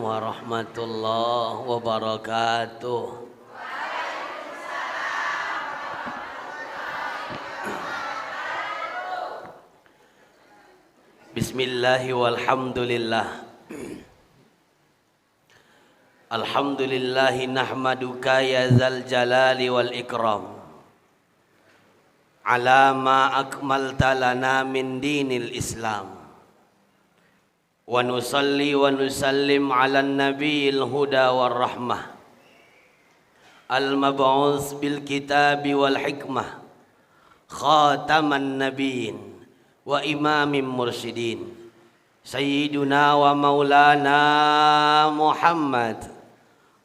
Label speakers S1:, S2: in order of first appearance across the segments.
S1: warahmatullahi wabarakatuh. Bismillahi walhamdulillah. Alhamdulillahi nahmaduka ya zal jalali wal ikram ala ma akmalta lana min dinil islam wa nusalli wa nusallim ala nabiyil huda war rahmah al mab'us bil kitabi wal hikmah khataman nabiyyin wa imamim mursyidin sayyiduna wa maulana Muhammad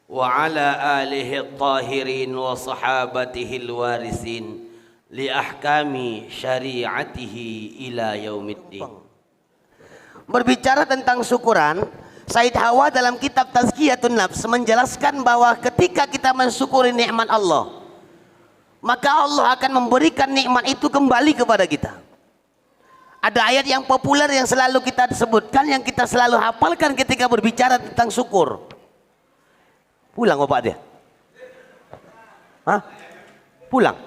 S1: wa ala alihi at-tahirin wa sahabatihi al-warisin li ahkami syari'atihi ila yaumiddin.
S2: Berbicara tentang syukuran, Said Hawa dalam kitab Tazkiyatun Nafs menjelaskan bahwa ketika kita mensyukuri nikmat Allah, maka Allah akan memberikan nikmat itu kembali kepada kita. Ada ayat yang populer yang selalu kita sebutkan, yang kita selalu hafalkan ketika berbicara tentang syukur. Pulang bapak dia? Hah? Pulang?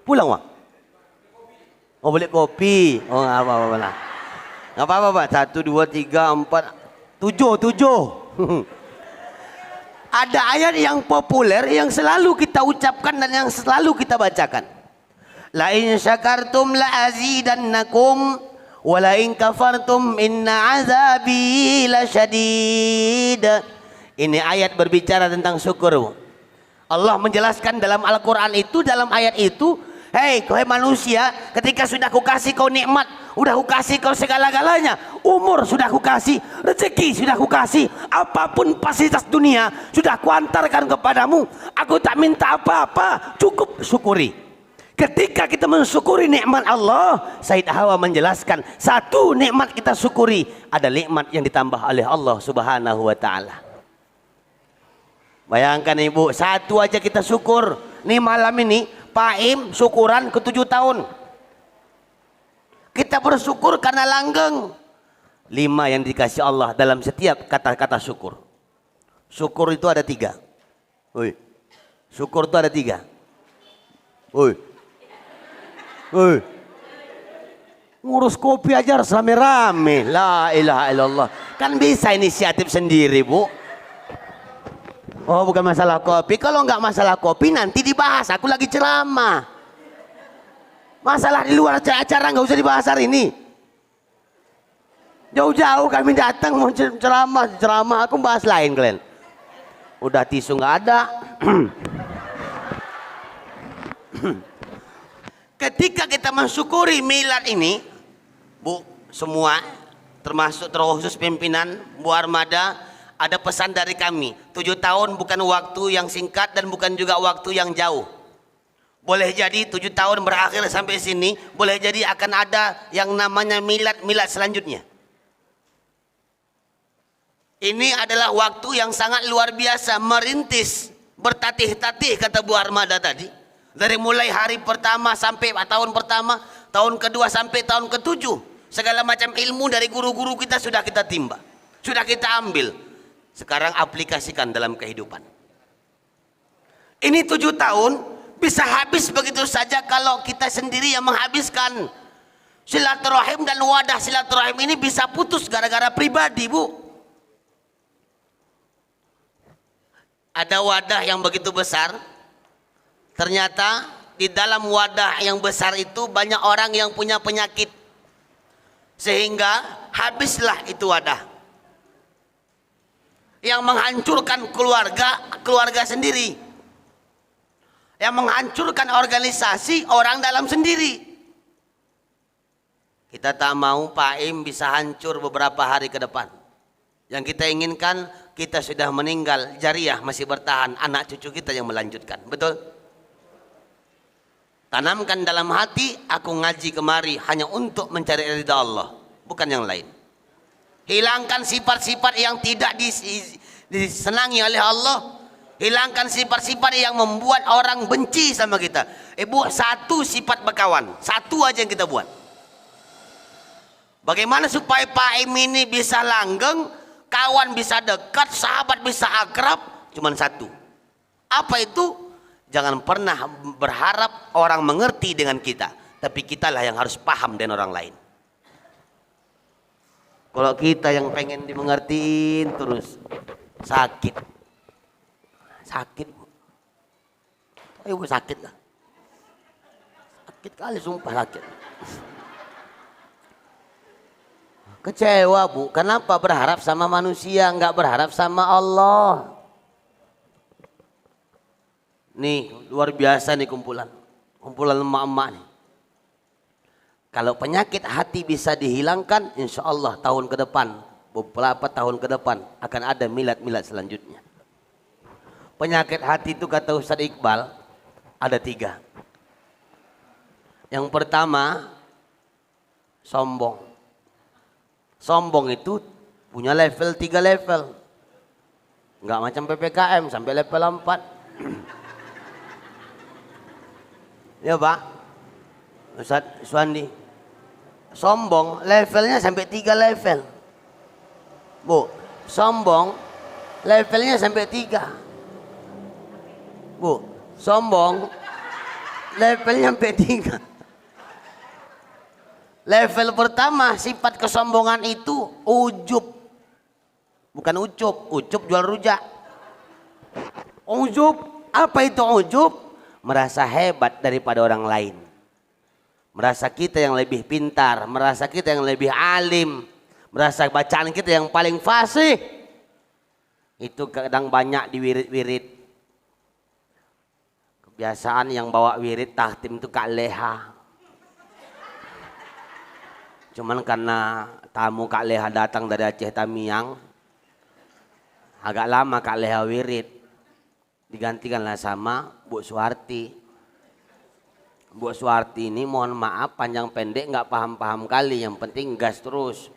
S2: Pulang Wak? Oh beli kopi. Oh nggak apa-apa lah. Nggak apa-apa Pak. 1, 2, 3, 4, 7. Ada ayat yang populer yang selalu kita ucapkan dan yang selalu kita bacakan. La in syakartum la azidannakum wa la in kafartum inna azabi lasyadid. Ini ayat berbicara tentang syukur. Allah menjelaskan dalam Al-Qur'an itu, dalam ayat itu, hei manusia, ketika sudah kukasih kau nikmat, sudah kukasih kau segala-galanya, umur sudah kukasih, rezeki sudah kukasih, apapun fasilitas dunia sudah kuantarkan kepadamu, aku tak minta apa-apa, cukup syukuri. Ketika kita mensyukuri nikmat Allah, Said Hawa menjelaskan satu nikmat kita syukuri ada nikmat yang ditambah oleh Allah Subhanahu wa taala. Bayangkan Ibu, satu aja kita syukur. Nih malam ini Pak Im syukuran ke-7 tahun. Kita bersyukur karena langgeng. 5 yang dikasih Allah dalam setiap kata-kata syukur. Syukur itu ada 3. Woi. Syukur itu ada 3. Woi. Woi, ngurus kopi aja harus rame-rame. La ilaha illallah. Kan bisa inisiatif sendiri Bu. Oh bukan masalah kopi. Kalau nggak masalah kopi nanti dibahas. Aku lagi ceramah. Masalah di luar acara nggak usah dibahas hari ini. Jauh-jauh kami datang mau ceramah. Aku bahas lain kalian. Udah tisu nggak ada. Ketika kita mensyukuri milad ini, Bu, semua termasuk terkhusus pimpinan Bu Armada, ada pesan dari kami. 7 tahun bukan waktu yang singkat dan bukan juga waktu yang jauh. Boleh jadi 7 tahun berakhir sampai sini, boleh jadi akan ada yang namanya milad selanjutnya. Ini adalah waktu yang sangat luar biasa, merintis, bertatih-tatih kata Bu Armada tadi. Dari mulai hari pertama sampai tahun pertama, tahun kedua sampai tahun ke-7, segala macam ilmu dari guru-guru kita sudah kita timba, sudah kita ambil. Sekarang aplikasikan dalam kehidupan. Ini 7 tahun bisa habis begitu saja kalau kita sendiri yang menghabiskan. Silaturahim dan wadah silaturahim ini bisa putus gara-gara pribadi Bu. Ada wadah yang begitu besar. Ternyata di dalam wadah yang besar itu banyak orang yang punya penyakit. Sehingga habislah itu wadah. Yang menghancurkan keluarga sendiri. Yang menghancurkan organisasi orang dalam sendiri. Kita tak mau Pak Im bisa hancur beberapa hari ke depan. Yang kita inginkan kita sudah meninggal, jariah masih bertahan, anak cucu kita yang melanjutkan. Betul? Tanamkan dalam hati, aku ngaji kemari hanya untuk mencari ridha Allah, bukan yang lain. Hilangkan sifat-sifat yang tidak disenangi oleh Allah. Hilangkan sifat-sifat yang membuat orang benci sama kita. Buat satu sifat berkawan, satu aja yang kita buat. Bagaimana supaya Pak Im ini bisa langgeng?
S1: kawan bisa dekat, sahabat bisa akrab, cuman satu. Apa itu? Jangan pernah berharap orang mengerti dengan kita, tapi kitalah yang harus paham dengan orang lain. Kalau kita yang pengen dimengertiin terus sakit. Sakit. Ayo sakit lah. Sakit kali sumpah sakit. Kecewa Bu, kenapa berharap sama manusia, nggak berharap sama Allah? Nih luar biasa nih kumpulan emak-emak nih. Kalau penyakit hati bisa dihilangkan, insya Allah tahun ke depan, beberapa tahun ke depan akan ada milad-milad selanjutnya. Penyakit hati itu kata Ustadz Iqbal ada 3. Yang pertama sombong. Sombong itu punya level 3 level. Enggak macam PPKM sampai level 4. Ya Pak, Ustadz Suwandi. Sombong levelnya sampai 3 level. Bu, sombong levelnya sampai 3. Bu, sombong levelnya sampai 3. Level pertama sifat kesombongan itu ujub. Bukan ucup, ucup jual rujak. Ujub, apa itu ujub? Merasa hebat daripada orang lain. Merasa kita yang lebih pintar, merasa kita yang lebih alim, merasa bacaan kita yang paling fasih. Itu kadang banyak di wirid-wirid. Kebiasaan yang bawa wirid tahtim itu Kak Leha. Cuman karena tamu Kak Leha datang dari Aceh Tamiang, agak lama Kak Leha wirid, digantikanlah sama Bu Suwarti. Bu Suwarti ini mohon maaf panjang pendek nggak paham-paham kali, yang penting gas terus.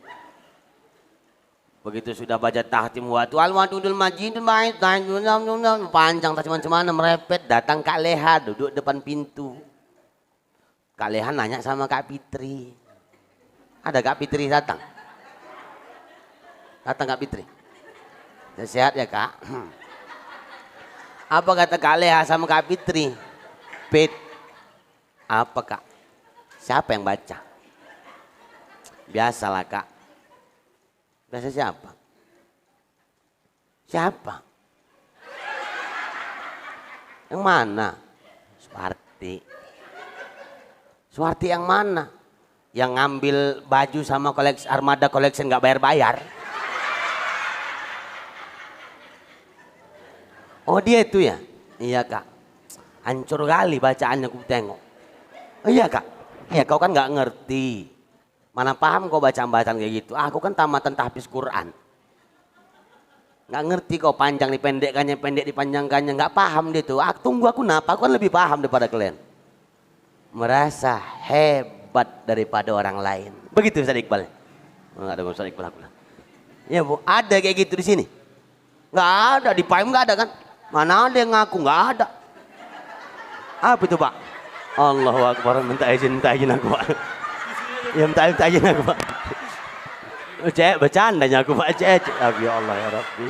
S1: Begitu sudah baca tahtim watu al-wadudul majidul bait panjang tak cuman merepet, datang Kak Leha duduk depan pintu. Kak Leha nanya sama Kak Fitri. Ada Kak Fitri datang? Datang Kak Fitri? Sehat ya Kak? Apa kata Kak Leha sama Kak Fitri? Fit, apa Kak? Siapa yang baca? Biasalah Kak. Biasa siapa? Siapa? Yang mana? Suwarti. Suwarti yang mana? Yang ngambil baju sama Armada Collection nggak bayar-bayar. Oh dia itu ya? Iya Kak. Hancur kali bacaannya aku tengok. Oh iya Kak. Ya kau kan nggak ngerti. Mana paham kau bacaan-bacaan kayak gitu. Aku kan tamatan tahfiz Quran. Nggak ngerti kau panjang dipendekkannya, pendek dipanjangkannya. Nggak paham dia tuh. Tunggu aku napa, aku kan lebih paham daripada kalian. Merasa hebat daripada orang lain. Begitu Ustadz Iqbal. Enggak ada Ustadz Iqbal aku. Ya Bu, ada kayak gitu di sini? Enggak ada, di PAIM enggak ada kan? Mana ada yang ngaku, enggak ada. Apa itu Pak? Allahu Akbar, minta izin aku Pak. Ya minta izin aku Pak. Cek, bercandanya aku Pak, cek. Ya Allah ya Rabbi.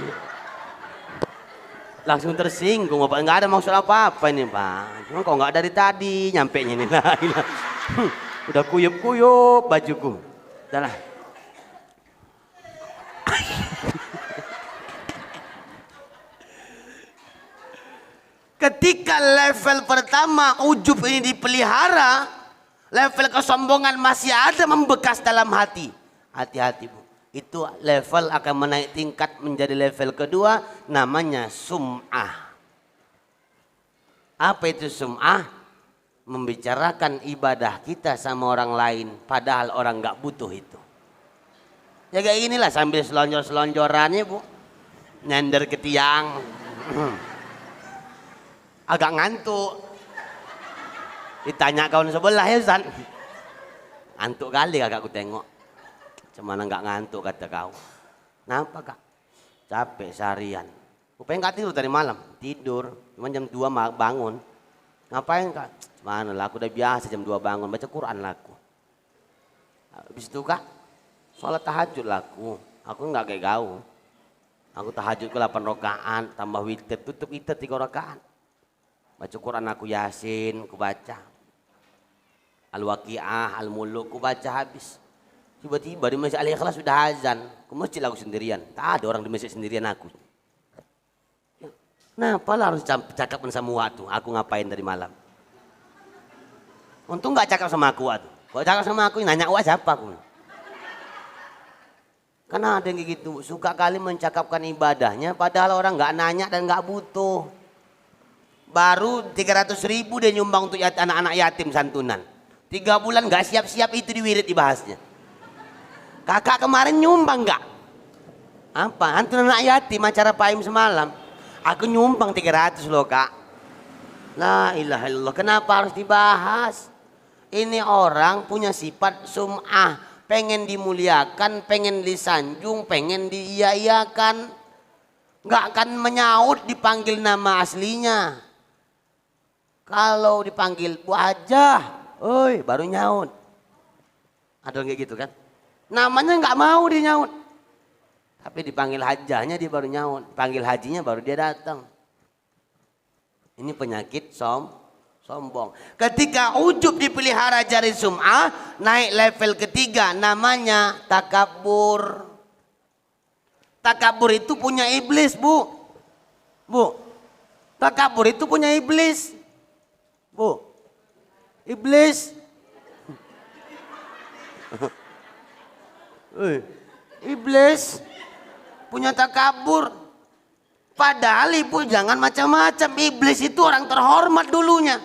S1: Langsung tersinggung Pak, enggak ada maksud apa-apa ini Pak. Cuma kok enggak dari tadi nyampe nya ini lah. Udah kuyup-kuyup bajuku. Udah lah. Ketika level pertama ujub ini dipelihara, level kesombongan masih ada membekas dalam hati. Hati-hati Bu. Itu level akan menaik tingkat menjadi level kedua, namanya sum'ah. Apa itu sum'ah? Membicarakan ibadah kita sama orang lain padahal orang nggak butuh itu. Ya kayak inilah sambil selonjor-selonjorannya Bu, nyender ke tiang. Agak ngantuk. Ditanya kawan sebelah ya Ustaz. Ngantuk kali kakak aku tengok. Cuman nggak ngantuk kata kau. Kenapa Kak? Capek seharian. Aku pengen nggak tidur tadi malam. Tidur, cuma jam 2 bangun. Ngapain Kak? Mana lah, aku udah biasa jam 2 bangun baca Quran laku. Habis itu Kak, sholat tahajud laku. Aku nggak kayak kau. Aku tahajud ke 8 rakaat, tambah witir, tutup witir 3 rakaat. Baca Quran aku Yasin, aku baca. Al-Waqiah, Al-Muluk, aku baca habis. Tiba-tiba di Masjid Al-Ikhlas sudah azan. Ke masjid aku sendirian. Tak ada orang di masjid sendirian aku. Kenapa lah harus cakapkan sama waktu? Aku ngapain dari malam? Untung nggak cakap sama aku waktu. Kalau cakap sama aku, nanya wah siapa aku? Karena ada yang gitu, suka kali mencakapkan ibadahnya, padahal orang nggak nanya dan nggak butuh. Baru 300.000 dia nyumbang untuk anak-anak yatim santunan. 3 bulan nggak siap-siap itu diwirid dibahasnya. Kakak kemarin nyumbang nggak? Apa? Santunan anak yatim acara Paim semalam. Aku nyumbang 300 loh kak. La ilaha illallah. Kenapa harus dibahas? Ini orang punya sifat sum'ah. Pengen dimuliakan, pengen disanjung, pengen diiyakan. Nggak akan menyaut dipanggil nama aslinya. Kalau dipanggil Bu Hajah, oi baru nyaut. Ada yang kayak gitu kan? Namanya nggak mau dia nyaut. Tapi dipanggil hajahnya dia baru nyaut. Panggil hajinya baru dia datang. Ini penyakit sombong. Ketika ujub dipelihara jari sum'ah, naik level ketiga namanya takabur. Takabur itu punya iblis, Bu. Bu. Takabur itu punya iblis. Bu. Iblis. Iblis punya takabur. Padahal ibu jangan macam-macam. Iblis itu orang terhormat dulunya.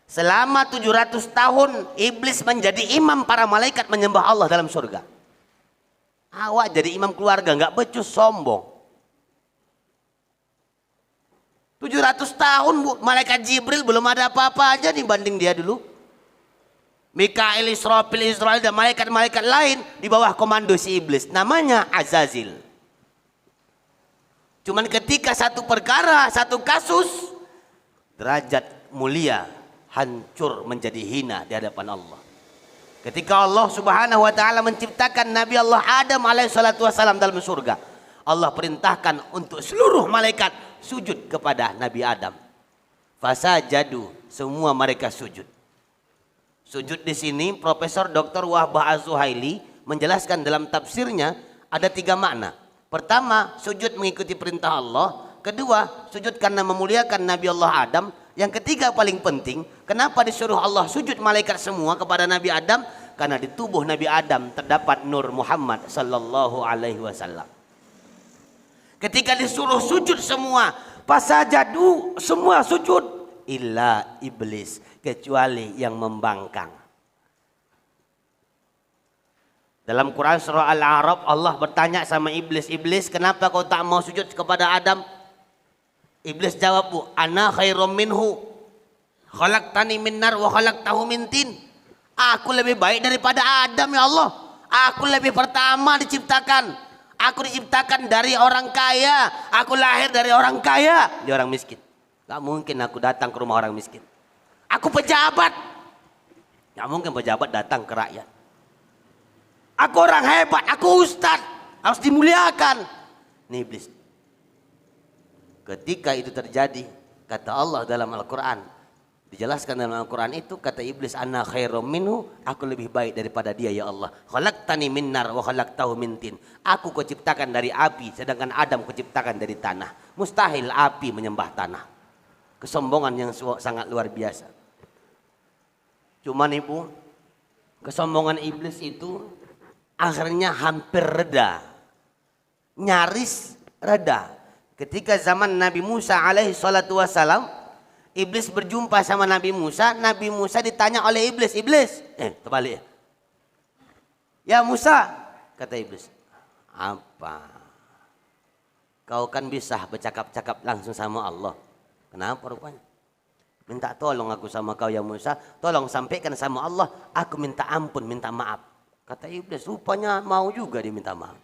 S1: Selama 700 tahun iblis menjadi imam para malaikat menyembah Allah dalam surga. Awak jadi imam keluarga nggak becus, sombong. 700 tahun Bu, malaikat Jibril belum ada apa-apa aja dibanding dia dulu. Mikail, Israfil, Israel dan malaikat-malaikat lain di bawah komando si iblis. Namanya Azazil. Cuman ketika satu perkara, satu kasus, derajat mulia hancur menjadi hina di hadapan Allah. Ketika Allah Subhanahu wa taala menciptakan Nabi Allah Adam alaihissalatu wassalam dalam surga, Allah perintahkan untuk seluruh malaikat sujud kepada Nabi Adam. Fasajadu, semua mereka sujud. Sujud di sini Profesor Dr. Wahbah Az-Zuhaili menjelaskan dalam tafsirnya ada 3 makna. Pertama, sujud mengikuti perintah Allah. Kedua, sujud karena memuliakan Nabi Allah Adam. Yang ketiga paling penting, kenapa disuruh Allah sujud malaikat semua kepada Nabi Adam? Karena di tubuh Nabi Adam terdapat Nur Muhammad sallallahu alaihi wasallam. Ketika disuruh sujud semua, fasajadu, semua sujud, illa iblis, kecuali yang membangkang. Dalam Quran surah Al-A'raf Allah bertanya sama iblis, iblis kenapa kau tak mau sujud kepada Adam? Iblis jawab, Bu, ana khairum minhu, khalaqtani min nar wa khalaqtahu min tin. Aku lebih baik daripada Adam ya Allah. Aku lebih pertama diciptakan. Aku diciptakan dari orang kaya. Aku lahir dari orang kaya. Dia orang miskin. Gak mungkin aku datang ke rumah orang miskin. Aku pejabat. Gak mungkin pejabat datang ke rakyat. Aku orang hebat. Aku ustadz. Harus dimuliakan. Ini iblis. Ketika itu terjadi, kata Allah dalam Al-Quran, dijelaskan dalam Al-Quran itu, kata iblis, ana khairum minhu, aku lebih baik daripada dia ya Allah. Khalaqtani min nar wa khalaqtahu min tin. Aku kau ciptakan dari api, sedangkan Adam kau ciptakan dari tanah. Mustahil api menyembah tanah. Kesombongan yang sangat luar biasa. Cuman ibu, kesombongan iblis itu akhirnya hampir reda. Nyaris reda. Ketika zaman Nabi Musa alaihi salatu wassalam, iblis berjumpa sama Nabi Musa ditanya oleh iblis, terbalik ya Musa, kata iblis, apa? Kau kan bisa bercakap-cakap langsung sama Allah. Kenapa rupanya? Minta tolong aku sama kau ya Musa, tolong sampaikan sama Allah, aku minta ampun, minta maaf. Kata iblis, rupanya mau juga diminta maaf.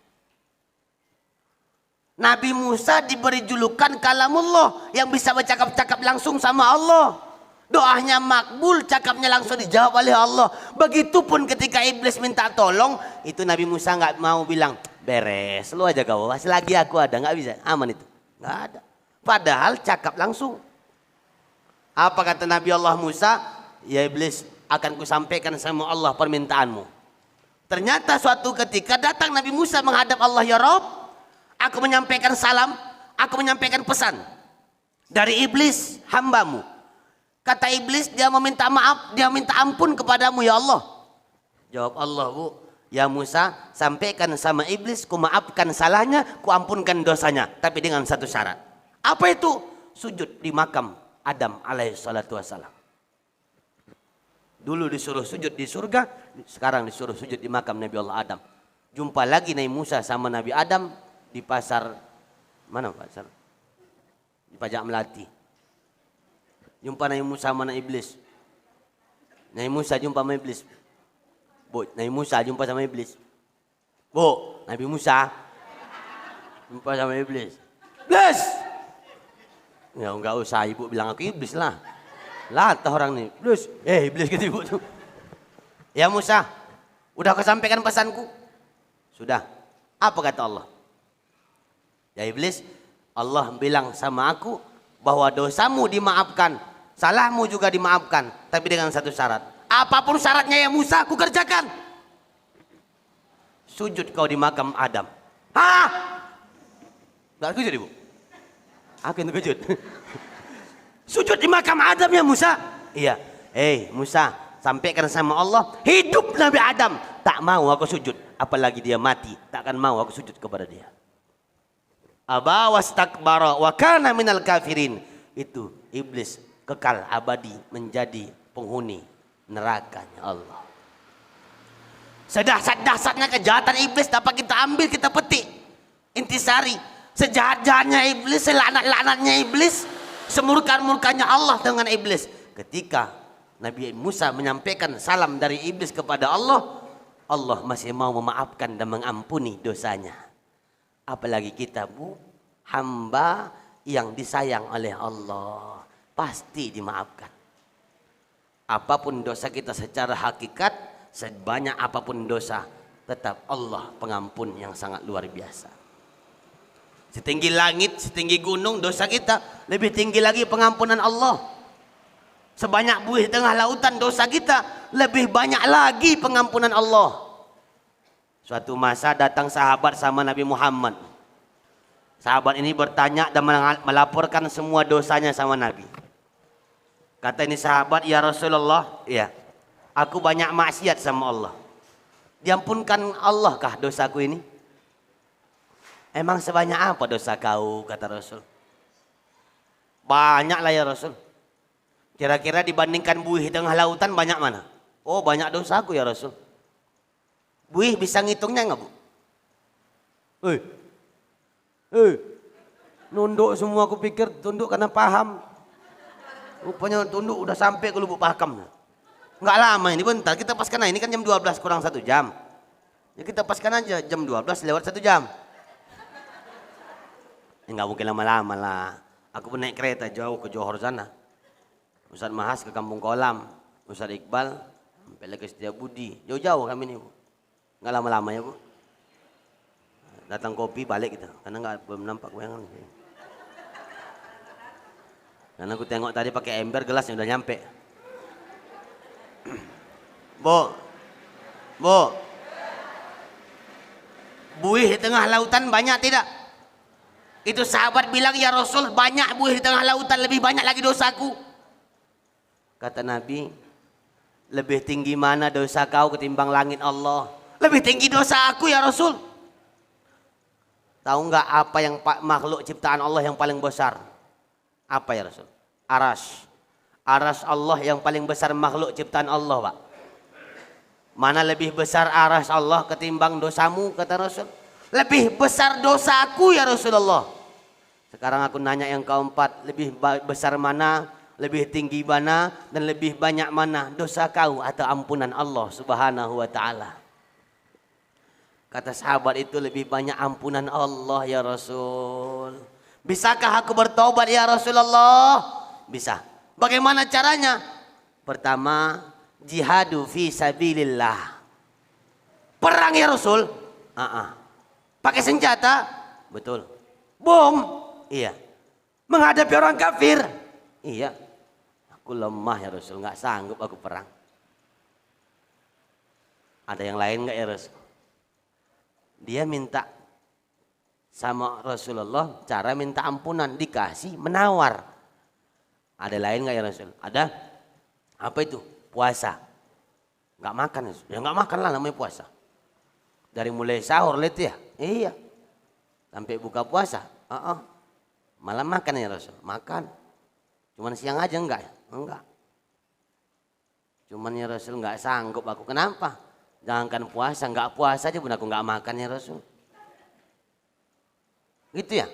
S1: Nabi Musa diberi julukan kalamullah, yang bisa bercakap-cakap langsung sama Allah. Doanya makbul, cakapnya langsung dijawab oleh Allah. Begitupun ketika iblis minta tolong, itu Nabi Musa nggak mau bilang,
S2: beres. Lu aja kau, selagi aku ada, nggak bisa, aman itu, nggak ada. Padahal cakap langsung. Apa kata Nabi Allah Musa? Ya iblis, akan kusampaikan sama Allah permintaanmu. Ternyata suatu ketika datang Nabi Musa menghadap Allah, ya Rob, aku menyampaikan salam, aku menyampaikan pesan dari iblis hambamu. Kata iblis, dia meminta maaf, dia minta ampun kepadamu ya Allah. Jawab Allah, bu, ya Musa, sampaikan sama iblis, ku maafkan salahnya, ku ampunkan dosanya, tapi dengan satu syarat. Apa itu? Sujud di makam Adam alaihi salatu wassalam. Dulu disuruh sujud di surga, sekarang disuruh sujud di makam Nabi Allah Adam. Jumpa lagi Nabi Musa sama Nabi Adam di pasar, mana pasar? Di Pajak Melati. Jumpa Nabi Musa sama Nabi Iblis. Nabi Musa jumpa sama Iblis. Bu, Nabi Musa jumpa sama Iblis. Bu, Nabi Musa jumpa sama Iblis. Iblis! Ya enggak usah ibu bilang aku iblis lah. Latah orang nih. Iblis. Iblis gitu ibu tuh. Ya Musa, udah kau sampaikan pesanku? Sudah. Apa kata Allah? Ya iblis, Allah bilang sama aku bahwa dosamu dimaafkan, salahmu juga dimaafkan, tapi dengan satu syarat. Apapun syaratnya ya Musa, aku kerjakan. Sujud kau di makam Adam. Hah? Gak kejut ibu? Aku yang terkejut. Sujud di makam Adam ya Musa? Iya. Musa, sampaikan sama Allah, hidup Nabi Adam. Tak mau aku sujud, apalagi dia mati, tak akan mau aku sujud kepada dia. Aba wastakbara wa kana minal kafirin. Itu iblis kekal abadi menjadi penghuni nerakanya Allah. Sedahsyat-dahsyatnya kejahatan iblis dapat kita ambil, kita petik intisari. Sejahat-jahatnya iblis, selaknat-laknatnya iblis, semurka-murkanya Allah dengan iblis. Ketika Nabi Musa menyampaikan salam dari iblis kepada Allah, Allah masih mau memaafkan dan mengampuni dosanya. Apalagi kita, bu, hamba yang disayang oleh Allah, pasti dimaafkan. Apapun dosa kita secara hakikat, sebanyak apapun dosa, tetap Allah pengampun yang sangat luar biasa. Setinggi langit, setinggi gunung dosa kita, lebih tinggi lagi pengampunan Allah. Sebanyak buih di tengah lautan dosa kita, lebih banyak lagi pengampunan Allah. Suatu masa datang sahabat sama Nabi Muhammad. Sahabat ini bertanya dan melaporkan semua dosanya sama Nabi. Kata ini sahabat, ya Rasulullah, ya, aku banyak maksiat sama Allah. Diampunkan Allah kah dosaku ini? Emang sebanyak apa dosa kau, kata Rasul. Banyak lah ya Rasul. Kira-kira dibandingkan buih di tengah lautan banyak mana? Oh, banyak dosaku ya Rasul. Buih bisa ngitungnya enggak, bu? Nunduk semua, aku pikir tunduk karena paham. Rupanya tunduk udah sampai ke lubuk pakam. Enggak lama ini, bentar kita paskan. Ini kan jam 12 kurang 1 jam. Ya kita paskan aja jam 12 lewat 1 jam. Enggak mungkin lama-lama lah. Aku pun naik kereta jauh ke Johor sana. Ustaz Mahas ke Kampung Kolam. Ustaz Iqbal sampai ke Setiabudi. Jauh-jauh kami ini, bu. Enggak lama-lama ya, bu. Datang kopi balik gitu. Karena belum nampak bayangan. Karena aku tengok tadi pakai ember, gelasnya udah nyampe. Bu. Buih di tengah lautan banyak tidak? Itu sahabat bilang, ya Rasul, banyak buih di tengah lautan, lebih banyak lagi dosaku. Kata Nabi, lebih tinggi mana dosa kau ketimbang langit Allah? Lebih tinggi dosa aku ya Rasul. Tahu nggak apa yang makhluk ciptaan Allah yang paling besar? Apa ya Rasul? Aras. Aras Allah yang paling besar makhluk ciptaan Allah, Pak. Mana lebih besar aras Allah ketimbang dosamu, kata Rasul? Lebih besar dosaku ya Rasulullah. Sekarang aku nanya yang keempat, lebih besar mana, lebih tinggi mana, dan lebih banyak mana dosa kau atau ampunan Allah Subhanahu wa ta'ala? Kata sahabat itu, lebih banyak ampunan Allah ya Rasul. Bisakah aku bertobat ya Rasulullah? Bisa. Bagaimana caranya? Pertama, jihadu fi sabilillah. Perang ya Rasul?
S1: Pakai senjata? Betul. Bom? Iya. Menghadapi orang kafir? Iya. Aku lemah ya Rasul, nggak sanggup aku perang. Ada yang lain nggak ya Rasul? Dia minta sama Rasulullah cara minta ampunan, dikasih, menawar. Ada lain nggak ya Rasul? Ada. Apa itu? Puasa. Nggak makan ya? Ya nggak makan lah, namanya puasa. Dari mulai sahur lihat ya? Iya. Sampai buka puasa. Malam makan ya Rasul? Makan. Cuman siang aja enggak ya? Enggak. Cuman ya Rasul nggak sanggup aku. Kenapa? Jangankan puasa, nggak puasa aja pun aku nggak makan ya Rasul. Gitu ya?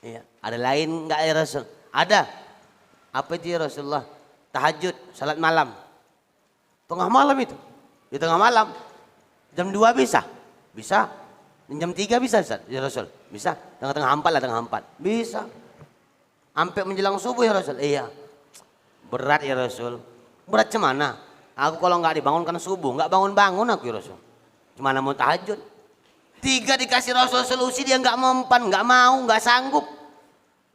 S1: Iya. Ada lain nggak ya Rasul? Ada. Apa itu ya Rasulullah? Tahajud, salat malam. Tengah malam itu. Di tengah malam. Jam 2 bisa? Bisa. Jam 3 bisa Ustaz? Ya Rasul? Bisa. Tengah-tengah 4 lah, tengah 4. Bisa. Sampai menjelang subuh ya Rasul? Iya. Berat ya Rasul. Berat cemana? Aku kalau nggak dibangunkan subuh, nggak bangun-bangun aku ya Rasul. Cemana mau tahajud? 3 dikasih Rasul solusi, dia nggak mempan, nggak mau, nggak sanggup.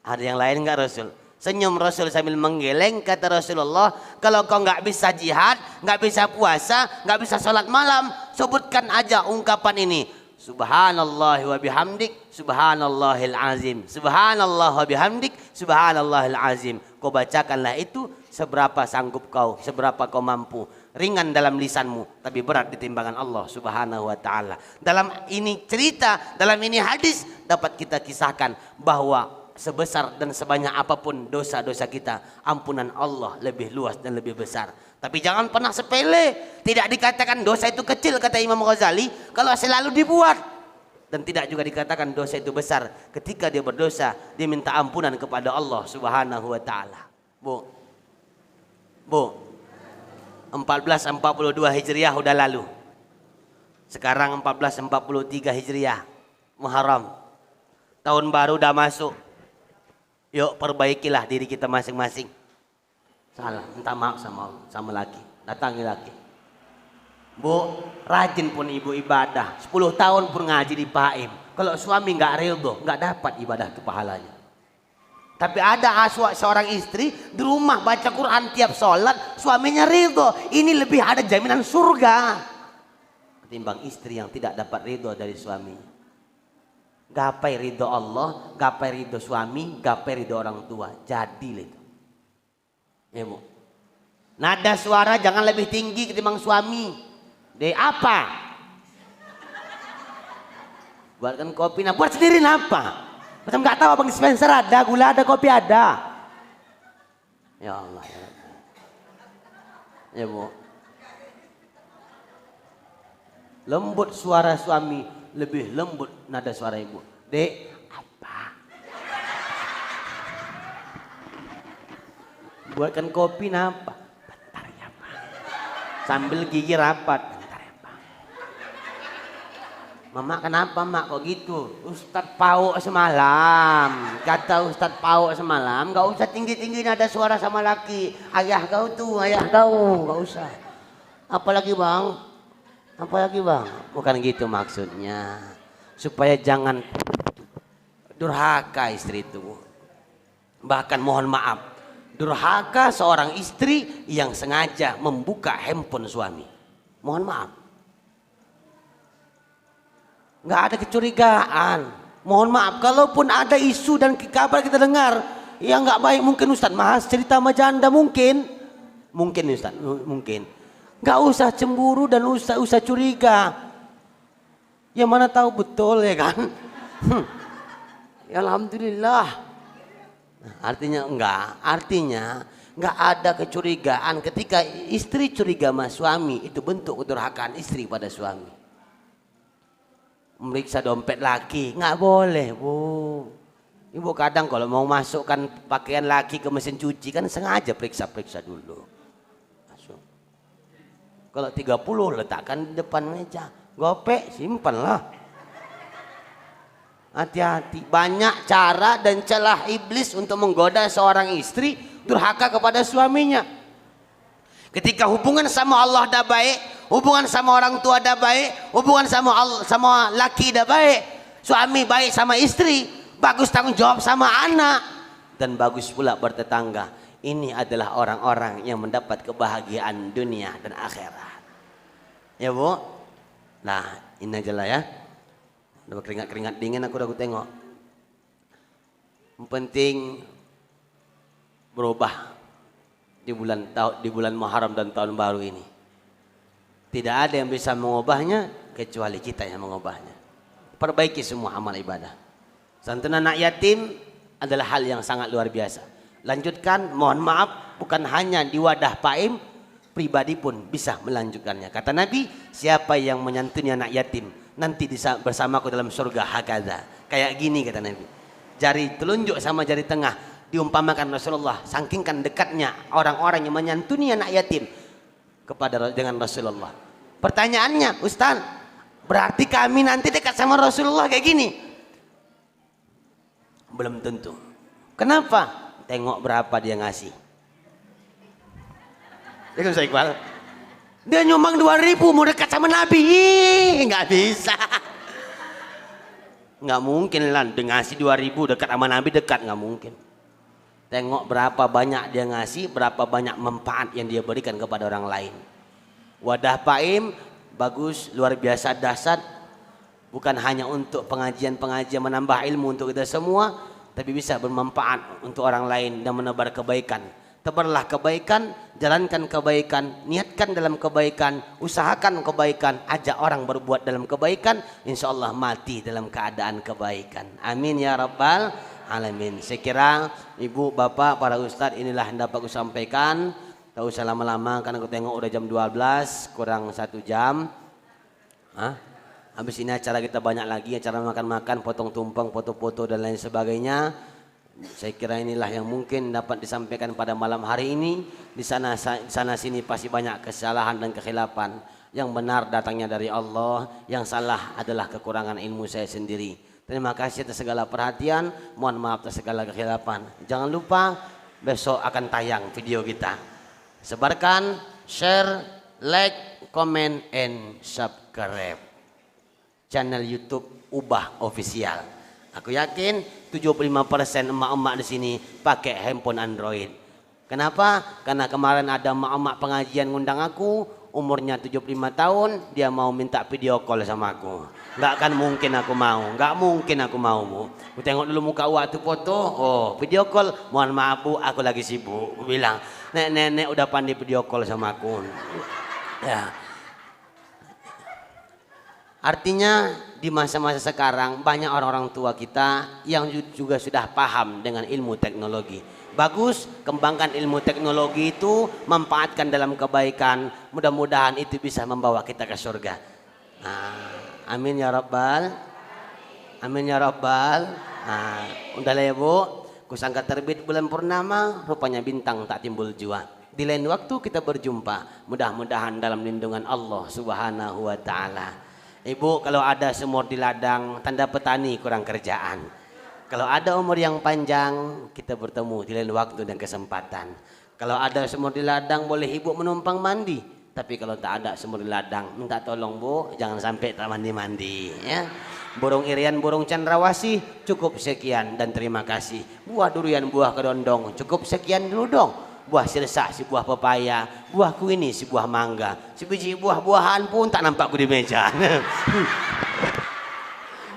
S1: Ada yang lain nggak Rasul? Senyum Rasul sambil menggeleng, kata Rasulullah, kalau kau nggak bisa jihad, nggak bisa puasa, nggak bisa sholat malam, sebutkan aja ungkapan ini. Subhanallah wa bihamdik, subhanallahil azim. Subhanallah wa bihamdik, subhanallahil azim. Kau bacakanlah itu seberapa sanggup kau, seberapa kau mampu. Ringan dalam lisanmu, tapi berat di timbangan Allah Subhanahu wa taala. Dalam ini cerita, dalam ini hadis dapat kita kisahkan bahwa sebesar dan sebanyak apapun dosa-dosa kita, ampunan Allah lebih luas dan lebih besar. Tapi jangan pernah sepele. Tidak dikatakan dosa itu kecil, kata Imam Ghazali, kalau selalu dibuat. Dan tidak juga dikatakan dosa itu besar ketika dia berdosa, dia minta ampunan kepada Allah Subhanahu wa taala. Bu, 1442 Hijriah udah lalu. Sekarang 1443 Hijriah, Muharram. Tahun baru udah masuk. Yuk perbaikilah diri kita masing-masing. Salah, minta maaf sama laki. Datangi laki. Bu, rajin pun ibu ibadah. 10 tahun pun ngaji di Paim. Kalau suami nggak ridho, nggak dapat ibadah itu pahalanya. Tapi ada seorang istri di rumah baca Quran tiap sholat, suaminya ridho. Ini lebih ada jaminan surga ketimbang istri yang tidak dapat ridho dari suaminya. Gapai ridho Allah, gapai ridho suami, gapai ridho orang tua. Jadilah itu. Ya Bu. Nada suara jangan lebih tinggi ketimbang suami. Apa? Buatkan kopi, nah buat sendiri apa? Macam nggak tahu abang dispenser ada, gula ada, kopi ada. Ya Allah. Ya Bu. Lembut suara suami, lebih lembut nada suara ibu. Dek, apa? Buatkan kopi napa? Bentar ya Pak. Sambil gigi rapat. Bentar ya Pak. Mama kenapa Mak kok gitu? Ustadz Pauk semalam. Kata Ustadz Pauk semalam, gak usah tinggi-tinggi nada suara sama laki. Ayah kau tuh, ayah kau. Gak usah. Apalagi Bang? Apalagi Bang? Bukan gitu maksudnya. Supaya jangan durhaka istri itu. Bahkan mohon maaf, durhaka seorang istri yang sengaja membuka handphone suami. Mohon maaf. Nggak ada kecurigaan. Mohon maaf, kalaupun ada isu dan kabar kita dengar yang nggak baik, mungkin Ustadz Mas cerita sama janda mungkin. Mungkin Ustadz, mungkin. Gak usah cemburu dan usah curiga. Ya mana tahu betul ya kan. Ya Alhamdulillah. Artinya enggak ada kecurigaan ketika istri curiga sama suami. Itu bentuk kedurhakaan istri pada suami. Meriksa dompet laki nggak boleh Bu. Ibu kadang kalau mau masukkan pakaian laki ke mesin cuci kan sengaja periksa dulu. Kalau 30 letakkan di depan meja. Gopek simpanlah. Hati-hati. Banyak cara dan celah iblis untuk menggoda seorang istri durhaka kepada suaminya. Ketika hubungan sama Allah dah baik, hubungan sama orang tua dah baik, hubungan sama laki dah baik, Suami baik sama istri, bagus tanggung jawab sama anak, dan bagus pula bertetangga. Ini adalah orang-orang yang mendapat kebahagiaan dunia dan akhirat. Ya Bu? Nah ini aja lah ya. Udah keringat-keringat dingin aku tengok. Yang penting berubah di bulan Muharram dan tahun baru ini. Tidak ada yang bisa mengubahnya kecuali kita yang mengubahnya. Perbaiki semua amal ibadah. Santunan anak yatim adalah hal yang sangat luar biasa. Lanjutkan, mohon maaf, bukan hanya di wadah Paim, pribadi pun bisa melanjutkannya. Kata Nabi, siapa yang menyantuni anak yatim nanti bersamaku dalam surga hakadha. Kayak gini kata Nabi. Jari telunjuk sama jari tengah diumpamakan Rasulullah, saking dekatnya orang-orang yang menyantuni anak yatim dengan Rasulullah. Pertanyaannya, Ustaz, berarti kami nanti dekat sama Rasulullah kayak gini? Belum tentu. Kenapa? Tengok berapa dia ngasih. Ya kan Ustaz Iqbal? Dia nyumbang 2.000 mau dekat sama Nabi. Nggak bisa. Nggak mungkin lah dia ngasih 2.000 dekat sama Nabi, dekat nggak mungkin. Tengok berapa banyak dia ngasih, berapa banyak manfaat yang dia berikan kepada orang lain. Wadah Paim bagus, luar biasa dahsyat. Bukan hanya untuk pengajian-pengajian menambah ilmu untuk kita semua, tapi bisa bermanfaat untuk orang lain dan menebar kebaikan. Tebarlah kebaikan, jalankan kebaikan, niatkan dalam kebaikan, usahakan kebaikan, ajak orang berbuat dalam kebaikan, insya Allah mati dalam keadaan kebaikan. Amin ya rabbal alamin. Saya kira ibu, bapak, para ustadz, inilah yang dapat aku sampaikan. Tak usah lama-lama karena aku tengok udah jam 12 kurang 1 jam. Habis ini acara kita banyak lagi, acara makan-makan, potong tumpeng, foto-foto dan lain sebagainya. Saya kira inilah yang mungkin dapat disampaikan pada malam hari ini. Di sana sini pasti banyak kesalahan dan kekhilafan. Yang benar datangnya dari Allah, yang salah adalah kekurangan ilmu saya sendiri. Terima kasih atas segala perhatian, mohon maaf atas segala kekhilafan. Jangan lupa besok akan tayang video kita. Sebarkan, share, like, comment, and subscribe channel YouTube Ubah Official. Aku yakin 75% emak-emak di sini pakai handphone Android. Kenapa? Karena kemarin ada emak-emak pengajian ngundang aku, umurnya 75 tahun, dia mau minta video call sama aku. Nggak akan mungkin aku mau, nggak mungkin aku mau Bu. Aku tengok dulu muka waktu foto, oh video call, mohon maaf Bu, aku lagi sibuk. Aku bilang, nenek udah pandai video call sama aku. Ya. Artinya di masa-masa sekarang banyak orang-orang tua kita yang juga sudah paham dengan ilmu teknologi. Bagus, kembangkan ilmu teknologi itu, manfaatkan dalam kebaikan. Mudah-mudahan itu bisa membawa kita ke surga. Amin ya rabbal. Amin ya rabbal. Udahlah ya Bu. Kusangka terbit bulan purnama, rupanya bintang tak timbul jua. Di lain waktu kita berjumpa. Mudah-mudahan dalam lindungan Allah Subhanahu wa taala. Ibu, kalau ada sumur di ladang, tanda petani kurang kerjaan. Kalau ada umur yang panjang, kita bertemu di lain waktu dan kesempatan. Kalau ada sumur di ladang, boleh ibu menumpang mandi. Tapi kalau tak ada sumur di ladang, minta tolong Bu, jangan sampai tak mandi-mandi. Ya. Burung irian, burung cendrawasih, cukup sekian dan terima kasih. Buah durian, buah kedondong, cukup sekian dulu dong. Buah sirsak, si buah pepaya, buah kuini, si buah mangga, si biji buah-buahan pun tak nampakku di meja.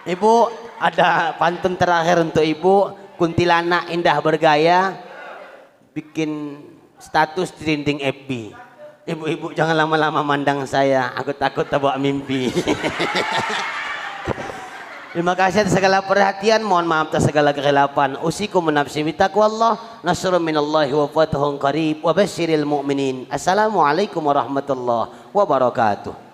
S1: Ibu, ada pantun terakhir untuk Ibu. Kuntilanak indah bergaya, bikin status trending FB. Ibu-ibu jangan lama-lama mandang saya, aku takut terbawa mimpi. Terima kasih atas segala perhatian, mohon maaf atas segala kekhilafan. Usikum menafsi bitaqwallah, nasrun minallahi wa fathun qarib wa basyiril mu'minin. Assalamualaikum warahmatullahi wabarakatuh.